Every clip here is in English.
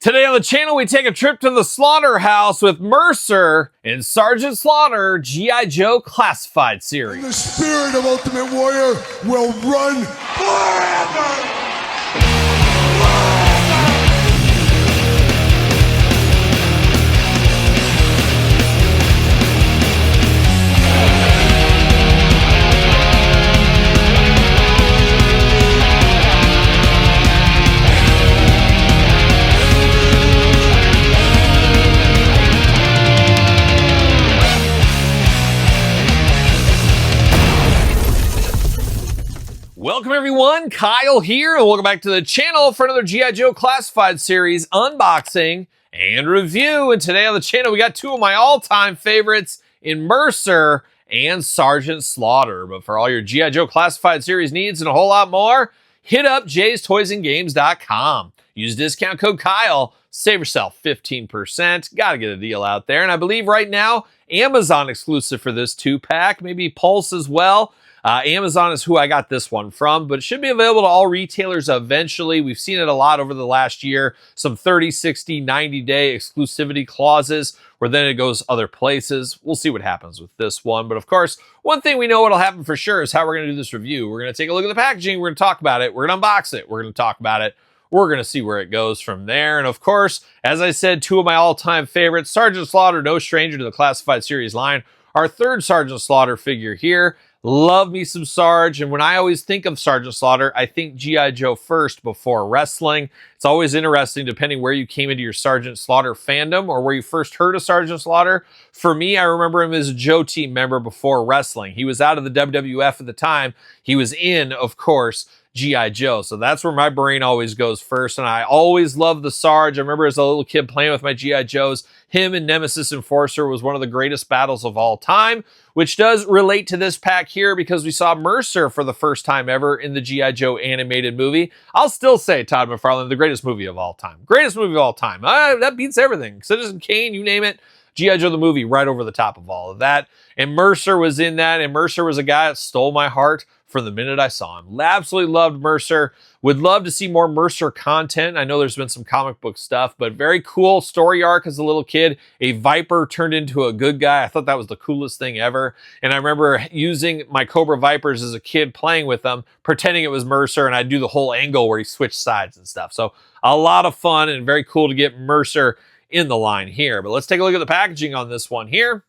Today on the channel, we take a trip to the slaughterhouse with Mercer in Sergeant Slaughter G.I. Joe Classified series. And the spirit of Ultimate Warrior will run forever! Welcome everyone, Kyle here, and welcome back to the channel for another G.I. Joe Classified series unboxing and review. And today on the channel, we got two of my all-time favorites in Mercer and Sergeant Slaughter. But for all your G.I. Joe Classified series needs and a whole lot more, hit up jaystoysandgames.com. Use discount code Kyle, save yourself 15%. Gotta get a deal out there. And I believe right now, Amazon exclusive for this 2-pack, maybe Pulse as well. Amazon is who I got this one from, but it should be available to all retailers eventually. We've seen it a lot over the last year. Some 30, 60, 90-day exclusivity clauses where then it goes other places. We'll see what happens with this one. But of course, one thing we know what'll happen for sure is how we're going to do this review. We're going to take a look at the packaging. We're going to talk about it. We're going to unbox it. We're going to talk about it. We're going to see where it goes from there. And of course, as I said, two of my all-time favorites, Sergeant Slaughter, no stranger to the Classified series line. Our third Sergeant Slaughter figure here. Love me some Sarge, and when I always think of Sergeant Slaughter, I think G.I. Joe first before wrestling. It's always interesting depending where you came into your Sergeant Slaughter fandom or where you first heard of Sergeant Slaughter. For me, I remember him as a Joe team member before wrestling. He was out of the WWF at the time. He was in, of course, G.I. Joe. So that's where my brain always goes first. And I always loved the Sarge. I remember as a little kid playing with my G.I. Joes, him and Nemesis Enforcer was one of the greatest battles of all time, which does relate to this pack here because we saw Mercer for the first time ever in the G.I. Joe animated movie. I'll still say Todd McFarlane, the greatest movie of all time. Greatest movie of all time. That beats everything. Citizen Kane, you name it. G.I. Joe the movie right over the top of all of that. And Mercer was in that, and Mercer was a guy that stole my heart from the minute I saw him. Absolutely loved Mercer. Would love to see more Mercer content. I know there's been some comic book stuff, but very cool story arc as a little kid. A Viper turned into a good guy. I thought that was the coolest thing ever. And I remember using my Cobra Vipers as a kid, playing with them, pretending it was Mercer, and I'd do the whole angle where he switched sides and stuff. So a lot of fun and very cool to get Mercer in the line here. But let's take a look at the packaging on this one here.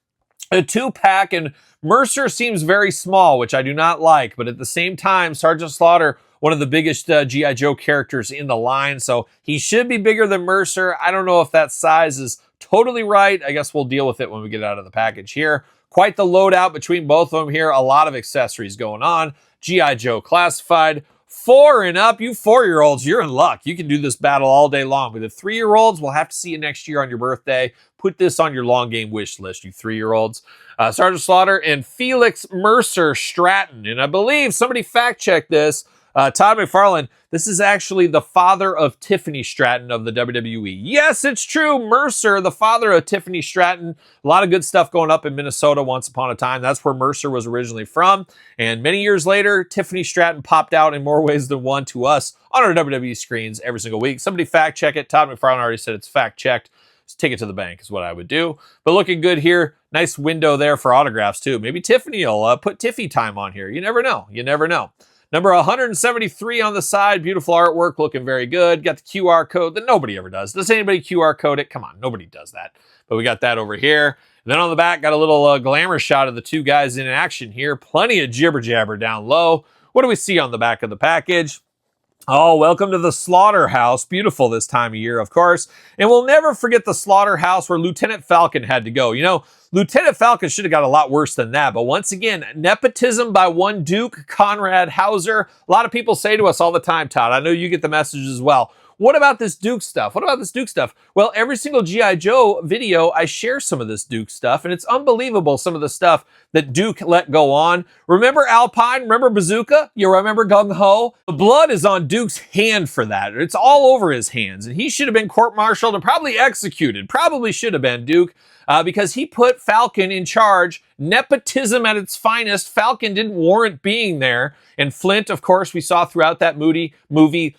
A 2-pack, and Mercer seems very small, which I do not like, but at the same time, Sergeant Slaughter, one of the biggest G.I. Joe characters in the line, so he should be bigger than Mercer. I don't know if that size is totally right. I guess we'll deal with it when we get out of the package here. Quite the loadout between both of them here. A lot of accessories going on. G.I. Joe Classified. 4 and up, you 4-year-olds, you're in luck. You can do this battle all day long. But the 3-year-olds, we'll have to see you next year on your birthday. Put this on your long game wish list, you 3-year-olds. Sergeant Slaughter and Felix Mercer Stratton. And I believe somebody fact-checked this. Todd McFarlane, this is actually the father of Tiffany Stratton of the WWE. Yes, it's true. Mercer, the father of Tiffany Stratton. A lot of good stuff going up in Minnesota once upon a time. That's where Mercer was originally from. And many years later, Tiffany Stratton popped out in more ways than one to us on our WWE screens every single week. Somebody fact check it. Todd McFarlane already said it's fact checked. Just take it to the bank is what I would do. But looking good here. Nice window there for autographs too. Maybe Tiffany will put Tiffy time on here. You never know. You never know. Number 173 on the side. Beautiful artwork, looking very good. Got the QR code that nobody ever does. Does anybody QR code it? Come on, nobody does that. But we got that over here. And then on the back, got a little glamour shot of the two guys in action here. Plenty of jibber jabber down low. What do we see on the back of the package? Oh, welcome to the slaughterhouse. Beautiful this time of year, of course. And we'll never forget the slaughterhouse where Lieutenant Falcon had to go. You know, Lieutenant Falcon should have got a lot worse than that. But once again, nepotism by one Duke, Conrad Hauser. A lot of people say to us all the time, Todd, I know you get the message as well. What about this Duke stuff? What about this Duke stuff? Well, every single G.I. Joe video, I share some of this Duke stuff, and it's unbelievable some of the stuff that Duke let go on. Remember Alpine? Remember Bazooka? You remember Gung Ho? The blood is on Duke's hand for that. It's all over his hands, and he should have been court-martialed and probably executed. Probably should have been Duke. Because he put Falcon in charge. Nepotism at its finest. Falcon didn't warrant being there. And Flint, of course, we saw throughout that movie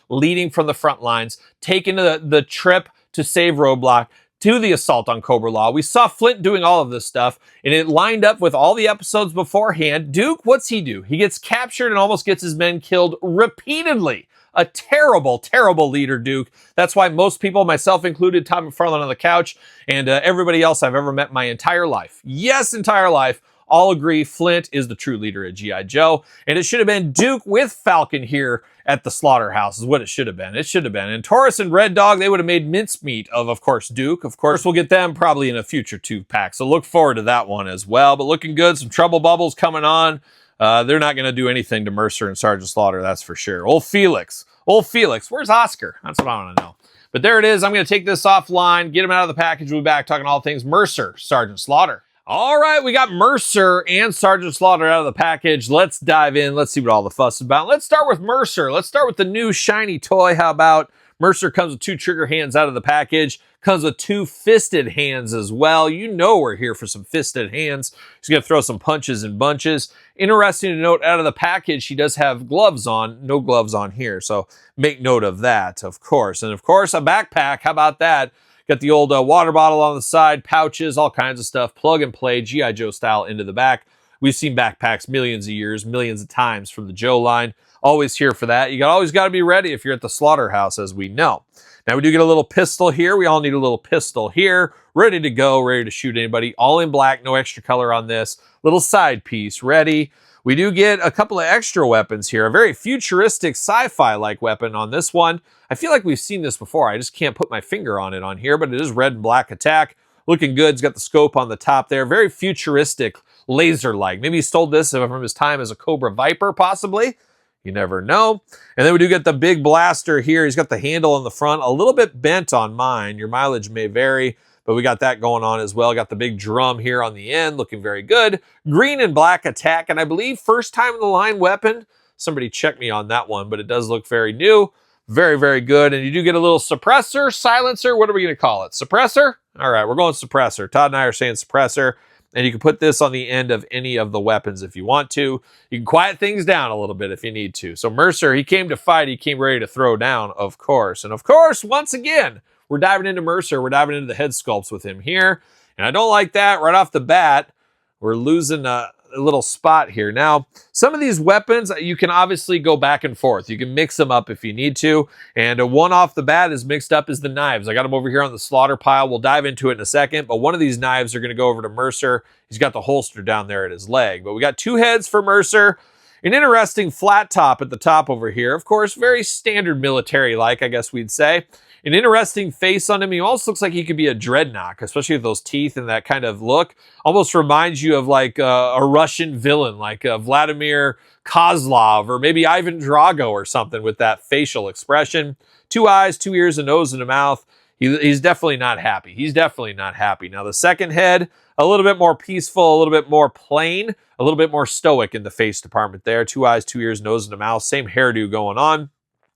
leading from the front lines, taking the trip to save Roadblock, to the assault on Cobra Law. We saw Flint doing all of this stuff, and it lined up with all the episodes beforehand. Duke, what's he do? He gets captured and almost gets his men killed repeatedly. A terrible, terrible leader, Duke. That's why most people, myself included, Tom McFarlane on the couch, and everybody else I've ever met my entire life, yes, entire life, all agree Flint is the true leader at G.I. Joe. And it should have been Duke with Falcon here at the slaughterhouse is what it should have been. It should have been. And Taurus and Red Dog, they would have made mincemeat of course, Duke. Of course, we'll get them probably in a future 2-pack. So look forward to that one as well. But looking good. Some trouble bubbles coming on. They're not going to do anything to Mercer and Sergeant Slaughter, that's for sure. Old Felix. Where's Oscar? That's what I want to know. But there it is. I'm going to take this offline, get him out of the package. We'll be back talking all things Mercer, Sergeant Slaughter. All right, we got Mercer and Sergeant Slaughter out of the package. Let's dive in. Let's see what all the fuss is about. Let's start with Mercer. Let's start with the new shiny toy. How about Mercer comes with 2 trigger hands out of the package. Comes with 2 fisted hands as well. You know we're here for some fisted hands. He's going to throw some punches and bunches. Interesting to note, out of the package, he does have gloves on. No gloves on here, so make note of that, of course. And of course, a backpack. How about that? Got the old water bottle on the side, pouches, all kinds of stuff. Plug and play, G.I. Joe style into the back. We've seen backpacks millions of years, millions of times from the Joe line. Always here for that. You always got to be ready if you're at the slaughterhouse, as we know. Now, we do get a little pistol here. We all need a little pistol here. Ready to go, ready to shoot anybody. All in black, no extra color on this. Little side piece, ready. We do get a couple of extra weapons here. A very futuristic sci-fi-like weapon on this one. I feel like we've seen this before. I just can't put my finger on it on here, but it is red and black attack. Looking good. It's got the scope on the top there. Very futuristic, laser-like. Maybe he stole this from his time as a Cobra Viper, possibly. You never know. And then we do get the big blaster here. He's got the handle on the front. A little bit bent on mine. Your mileage may vary, but we got that going on as well. Got the big drum here on the end. Looking very good. Green and black attack. And I believe first time in the line weapon. Somebody check me on that one, but it does look very new. Very, very good. And you do get a little suppressor, silencer. What are we going to call it? Suppressor? All right, we're going suppressor. Todd and I are saying suppressor. And you can put this on the end of any of the weapons if you want to. You can quiet things down a little bit if you need to. So Mercer, he came to fight. He came ready to throw down, of course. And of course, once again, we're diving into Mercer. We're diving into the head sculpts with him here. And I don't like that right off the bat. We're losing a little spot here. Now, some of these weapons, you can obviously go back and forth. You can mix them up if you need to. And one off the bat is mixed up is the knives. I got them over here on the slaughter pile. We'll dive into it in a second. But one of these knives are going to go over to Mercer. He's got the holster down there at his leg. But we got 2 heads for Mercer. An interesting flat top at the top over here. Of course, very standard military-like, I guess we'd say. An interesting face on him. He almost looks like he could be a dreadnought, especially with those teeth and that kind of look. Almost reminds you of like a Russian villain, like Vladimir Kozlov or maybe Ivan Drago or something with that facial expression. 2 eyes, 2 ears, a nose, and a mouth. He's definitely not happy. He's definitely not happy. Now, the second head, a little bit more peaceful, a little bit more plain, a little bit more stoic in the face department there. 2 eyes, 2 ears, nose, and a mouth. Same hairdo going on.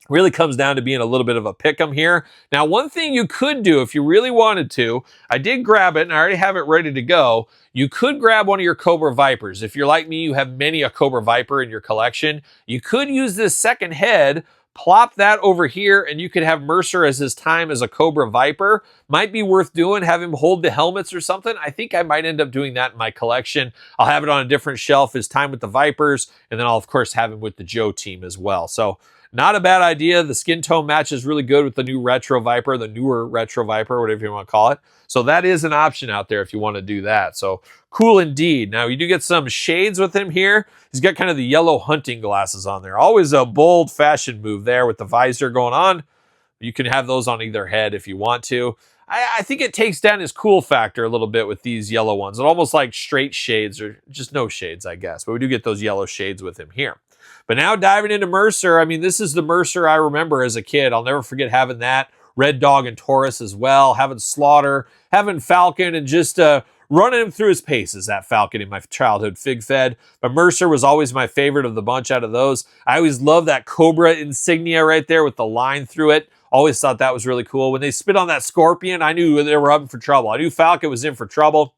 Really comes down to being a little bit of a pick'em here. Now, one thing you could do if you really wanted to, I did grab it and I already have it ready to go. You could grab one of your Cobra Vipers. If you're like me, you have many a Cobra Viper in your collection. You could use this second head, plop that over here, and you could have Mercer as his time as a Cobra Viper. Might be worth doing, have him hold the helmets or something. I think I might end up doing that in my collection. I'll have it on a different shelf, his time with the Vipers, and then I'll, of course, have him with the Joe team as well. So, not a bad idea. The skin tone matches really good with the new Retro Viper, the newer Retro Viper, whatever you want to call it. So that is an option out there if you want to do that. So cool indeed. Now you do get some shades with him here. He's got kind of the yellow hunting glasses on there. Always a bold fashion move there with the visor going on. You can have those on either head if you want to. I think it takes down his cool factor a little bit with these yellow ones. It's almost like straight shades or just no shades, I guess. But we do get those yellow shades with him here. But now diving into Mercer, I mean, this is the Mercer I remember as a kid. I'll never forget having that. Red Dog and Taurus as well. Having Slaughter, having Falcon, and just running him through his paces, that Falcon in my childhood fig fed. But Mercer was always my favorite of the bunch out of those. I always loved that Cobra insignia right there with the line through it. Always thought that was really cool. When they spit on that scorpion, I knew they were up for trouble. I knew Falcon was in for trouble.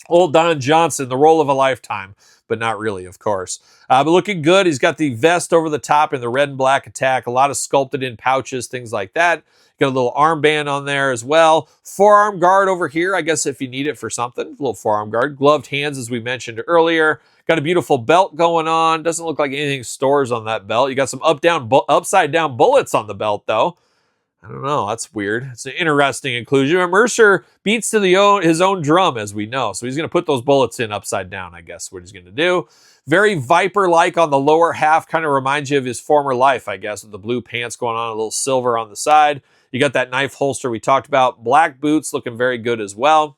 Old Don Johnson, the role of a lifetime, but not really, of course. But looking good. He's got the vest over the top in the red and black attack. A lot of sculpted in pouches, things like that. Got a little armband on there as well. Forearm guard over here, I guess if you need it for something. A little forearm guard. Gloved hands, as we mentioned earlier. Got a beautiful belt going on. Doesn't look like anything stores on that belt. You got some upside down bullets on the belt, though. I don't know. That's weird. It's an interesting inclusion. But Mercer beats to his own drum, as we know. So he's going to put those bullets in upside down, I guess, what he's going to do. Very Viper-like on the lower half. Kind of reminds you of his former life, I guess, with the blue pants going on, a little silver on the side. You got that knife holster we talked about. Black boots looking very good as well.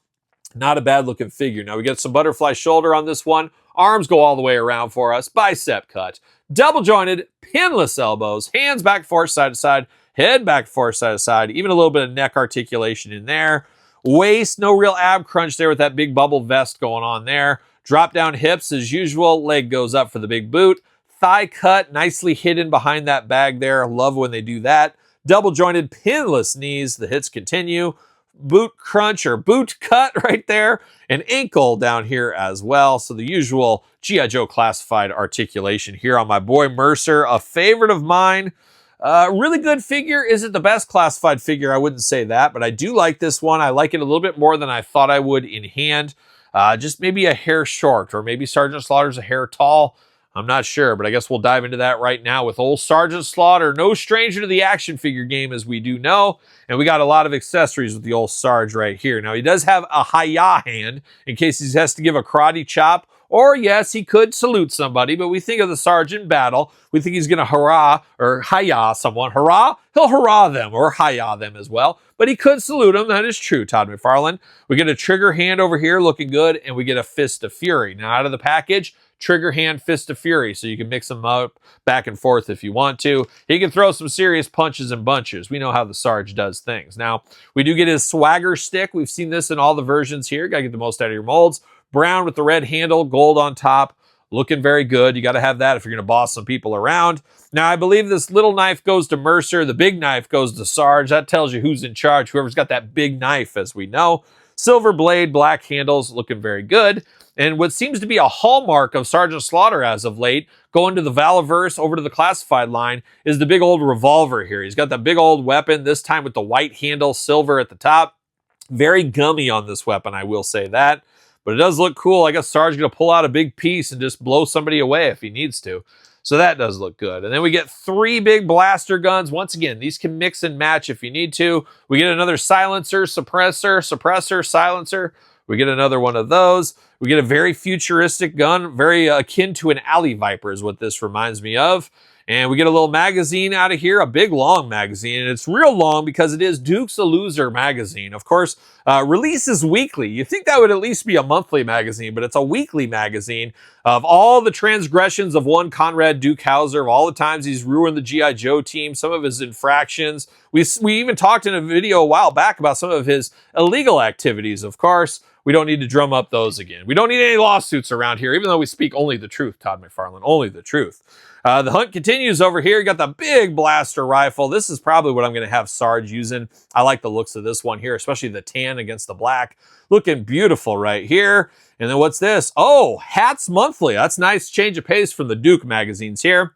Not a bad looking figure. Now we got some butterfly shoulder on this one. Arms go all the way around for us. Bicep cut. Double jointed, pinless elbows. Hands back, forth, side to side. Head back, forth, side to side. Even a little bit of neck articulation in there. Waist, no real ab crunch there with that big bubble vest going on there. Drop down hips as usual. Leg goes up for the big boot. Thigh cut, nicely hidden behind that bag there. Love when they do that. Double jointed, pinless knees. The hits continue. Boot crunch or boot cut right there. And ankle down here as well. So the usual G.I. Joe classified articulation here on my boy Mercer. A favorite of mine. Really good figure. Is it the best classified figure? I wouldn't say that, but I do like this one. I like it a little bit more than I thought I would in hand. Just maybe a hair short, or maybe Sergeant Slaughter's a hair tall. I'm not sure, but I guess we'll dive into that right now with old Sergeant Slaughter. No stranger to the action figure game, as we do know. And we got a lot of accessories with the old Sarge right here. Now, he does have a hi-ya hand in case he has to give a karate chop. Or, yes, he could salute somebody, but we think of the Sarge in battle. We think he's going to hurrah or hi-ya someone. Hurrah? He'll hurrah them or hi-ya them as well. But he could salute them. That is true, Todd McFarlane. We get a trigger hand over here looking good, and we get a Fist of Fury. Now, out of the package, trigger hand, Fist of Fury, so you can mix them up back and forth if you want to. He can throw some serious punches and bunches. We know how the Sarge does things. Now, we do get his swagger stick. We've seen this in all the versions here. Got to get the most out of your molds. Brown with the red handle, gold on top. Looking very good. You got to have that if you're going to boss some people around. Now, I believe this little knife goes to Mercer. The big knife goes to Sarge. That tells you who's in charge. Whoever's got that big knife, as we know. Silver blade, black handles, looking very good. And what seems to be a hallmark of Sergeant Slaughter as of late, going to the Valaverse, over to the classified line, is the big old revolver here. He's got that big old weapon, this time with the white handle, silver at the top. Very gummy on this weapon, I will say that. But it does look cool. I guess Sarge is going to pull out a big piece and just blow somebody away if he needs to. So that does look good. And then we get 3 big blaster guns. Once again, these can mix and match if you need to. We get another silencer, suppressor, silencer. We get another one of those. We get a very futuristic gun, very akin to an alley viper is what this reminds me of. And we get a little magazine out of here, a big long magazine. And it's real long because it is Duke's a Loser magazine. Of course, releases weekly. You think that would at least be a monthly magazine, but it's a weekly magazine of all the transgressions of one Conrad Duke Hauser, of all the times he's ruined the G.I. Joe team, some of his infractions. We even talked in a video a while back about some of his illegal activities, of course. We don't need to drum up those again. We don't need any lawsuits around here, even though we speak only the truth, Todd McFarlane, only the truth. The hunt continues over here. You got the big blaster rifle. This is probably what I'm going to have Sarge using. I like the looks of this one here, especially the tan against the black. Looking beautiful right here. And then what's this? Oh, hats monthly. That's nice change of pace from the Duke magazines here.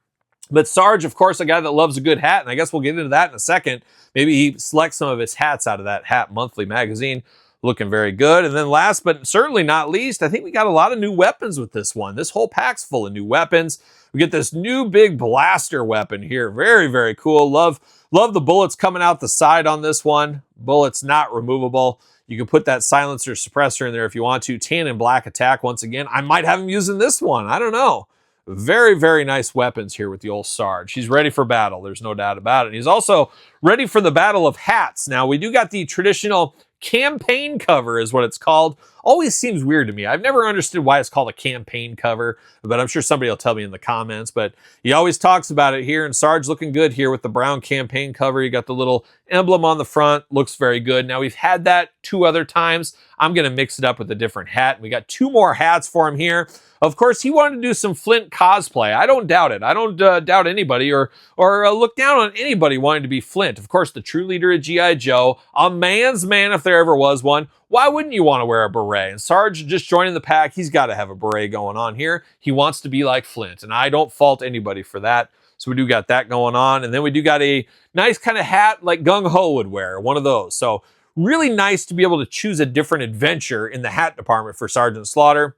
But Sarge, of course, a guy that loves a good hat, and I guess we'll get into that in a second. Maybe he selects some of his hats out of that Hat Monthly magazine. Looking very good. And then last but certainly not least, I think we got a lot of new weapons with this one. This whole pack's full of new weapons. We get this new big blaster weapon here. Very, very cool. Love the bullets coming out the side on this one. Bullets not removable. You can put that silencer suppressor in there if you want to. Tan and black attack once again. I might have him using this one. I don't know. Very, very nice weapons here with the old Sarge. He's ready for battle. There's no doubt about it. He's also ready for the battle of hats. Now, we do got the traditional campaign cover is what it's called. Always seems weird to me. I've never understood why it's called a campaign cover, but I'm sure somebody will tell me in the comments. But he always talks about it here, and Sarge looking good here with the brown campaign cover. You got the little emblem on the front. Looks very good. Now, we've had that 2 other times. I'm going to mix it up with a different hat. We got 2 more hats for him here. Of course, he wanted to do some Flint cosplay. I don't doubt it. I don't doubt anybody or look down on anybody wanting to be Flint. Of course, the true leader of G.I. Joe, a man's man if there there ever was one, why wouldn't you want to wear a beret? And Sarge just joining the pack, he's got to have a beret going on here. He wants to be like Flint, and I don't fault anybody for that. So we do got that going on. And then we do got a nice kind of hat like Gung Ho would wear, one of those. So really nice to be able to choose a different adventure in the hat department for Sergeant Slaughter.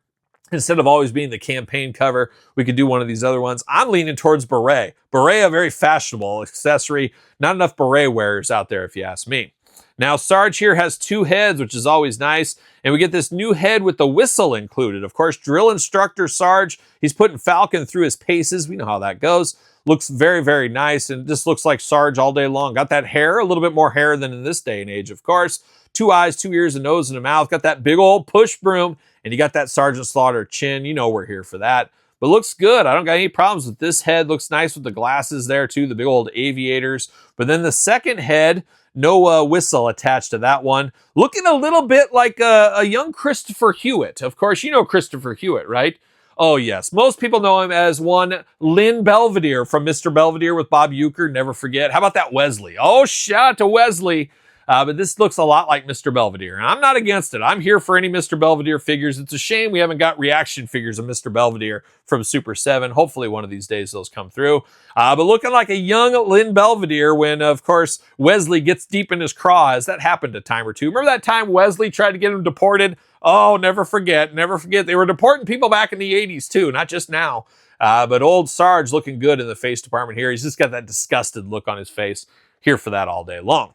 Instead of always being the campaign cover, we could do one of these other ones. I'm leaning towards beret. Beret, a very fashionable accessory. Not enough beret wearers out there, if you ask me. Now, Sarge here has 2 heads, which is always nice. And we get this new head with the whistle included. Of course, drill instructor Sarge. He's putting Falcon through his paces. We know how that goes. Looks very, very nice. And just looks like Sarge all day long. Got that hair, a little bit more hair than in this day and age, of course. 2 eyes, 2 ears, a nose, and a mouth. Got that big old push broom. And you got that Sergeant Slaughter chin. You know we're here for that. But looks good. I don't got any problems with this head. Looks nice with the glasses there too, the big old aviators. But then the second head, no whistle attached to that one. Looking a little bit like a young Christopher Hewitt. Of course, you know Christopher Hewitt, right? Oh, yes. Most people know him as one Lynn Belvedere from Mr. Belvedere with Bob Uecker. Never forget. How about that Wesley? Oh, shout out to Wesley. But this looks a lot like Mr. Belvedere. And I'm not against it. I'm here for any Mr. Belvedere figures. It's a shame we haven't got reaction figures of Mr. Belvedere from Super 7. Hopefully one of these days those come through. But looking like a young Lynn Belvedere when, of course, Wesley gets deep in his craw, as that happened a time or two. Remember that time Wesley tried to get him deported? Oh, never forget, never forget. They were deporting people back in the 80s too, not just now. But old Sarge looking good in the face department here. He's just got that disgusted look on his face. Here for that all day long.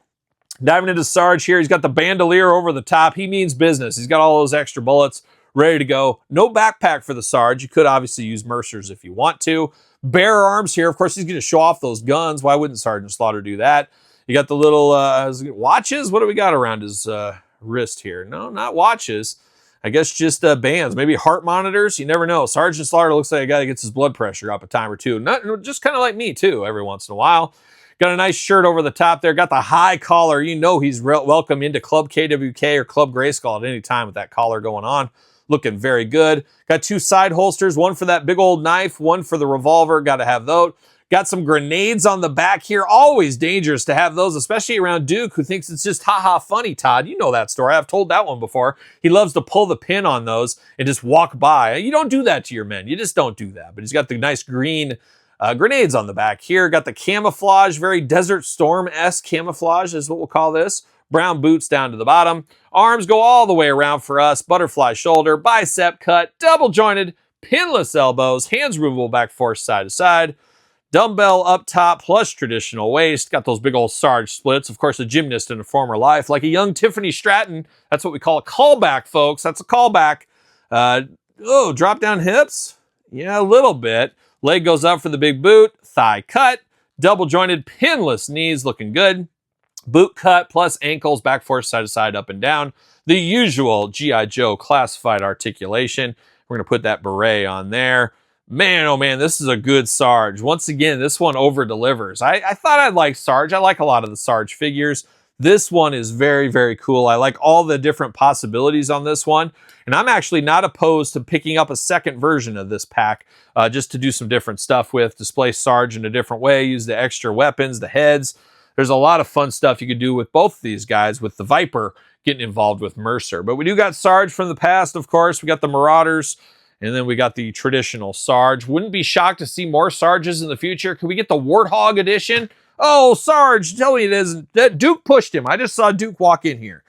Diving into Sarge here, he's got the bandolier over the top. He means business. He's got all those extra bullets ready to go. No backpack for the Sarge. You could obviously use Mercer's if you want to. Bare arms here. Of course, he's going to show off those guns. Why wouldn't Sergeant Slaughter do that? You got the little watches. What do we got around his wrist here? No, not watches. I guess just bands. Maybe heart monitors. You never know. Sergeant Slaughter looks like a guy that gets his blood pressure up a time or two. Not just kind of like me, too, every once in a while. Got a nice shirt over the top there. Got the high collar. You know he's welcome into Club KWK or Club Grayskull at any time with that collar going on. Looking very good. Got 2 side holsters. One for that big old knife. One for the revolver. Got to have those. Got some grenades on the back here. Always dangerous to have those, especially around Duke, who thinks it's just ha-ha funny, Todd. You know that story. I've told that one before. He loves to pull the pin on those and just walk by. You don't do that to your men. You just don't do that. But he's got the nice green grenades on the back here. Got the camouflage, very Desert Storm-esque camouflage is what we'll call this. Brown boots down to the bottom. Arms go all the way around for us. Butterfly shoulder, bicep cut, double jointed, pinless elbows, hands removable back force side to side. Dumbbell up top plus traditional waist. Got those big old Sarge splits. Of course, a gymnast in a former life. Like a young Tiffany Stratton. That's what we call a callback, folks. That's a callback. Drop down hips. Yeah, a little bit. Leg goes up for the big boot. Thigh cut. Double jointed pinless knees looking good. Boot cut plus ankles back force side to side up and down. The usual G.I. Joe classified articulation. We're going to put that beret on there. Man, oh man, this is a good Sarge. Once again, this one over delivers. I thought I'd like Sarge. I like a lot of the Sarge figures. This one is very, very cool. I like all the different possibilities on this one. And I'm actually not opposed to picking up a second version of this pack just to do some different stuff with. Display Sarge in a different way. Use the extra weapons, the heads. There's a lot of fun stuff you could do with both of these guys, with the Viper getting involved with Mercer. But we do got Sarge from the past, of course. We got the Marauders. And then we got the traditional Sarge. Wouldn't be shocked to see more Sarges in the future. Could we get the Warthog edition? Oh, Sarge, tell me it isn't. That Duke pushed him. I just saw Duke walk in here.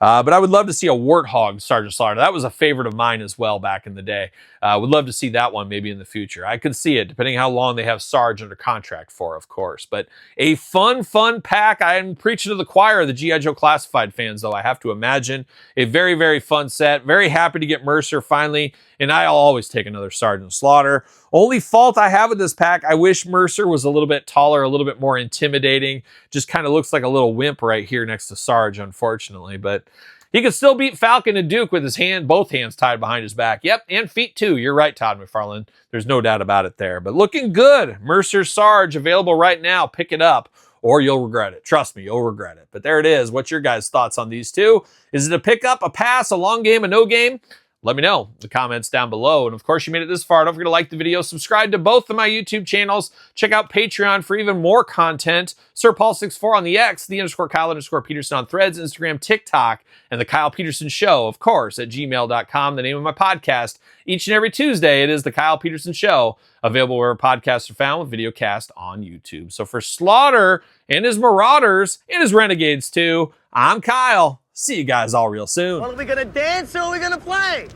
But I would love to see a Warthog Sergeant Slaughter. That was a favorite of mine as well back in the day. Would love to see that one maybe in the future. I could see it, depending how long they have Sarge under contract for, of course. But a fun pack. I'm preaching to the choir of the G.I. Joe Classified fans, though, I have to imagine. A very, very fun set. Very happy to get Mercer finally. And I'll always take another Sergeant Slaughter. Only fault I have with this pack, I wish Mercer was a little bit taller, a little bit more intimidating. Just kind of looks like a little wimp right here next to Sarge, unfortunately. But he could still beat Falcon and Duke with his both hands tied behind his back. Yep, and feet too. You're right, Todd McFarlane. There's no doubt about it there. But looking good. Mercer Sarge available right now. Pick it up or you'll regret it. Trust me, you'll regret it. But there it is. What's your guys' thoughts on these two? Is it a pickup, a pass, a long game, a no game? Let me know in the comments down below. And of course, you made it this far. Don't forget to like the video, subscribe to both of my YouTube channels, check out Patreon for even more content. SirPaul64 on the X, _Kyle_Peterson on Threads, Instagram, TikTok, and The Kyle Peterson Show, of course, at gmail.com, the name of my podcast. Each and every Tuesday, it is The Kyle Peterson Show, available where podcasts are found with video cast on YouTube. So for Slaughter and his Marauders and his Renegades too, I'm Kyle. See you guys all real soon. Well, are we gonna dance or are we gonna play?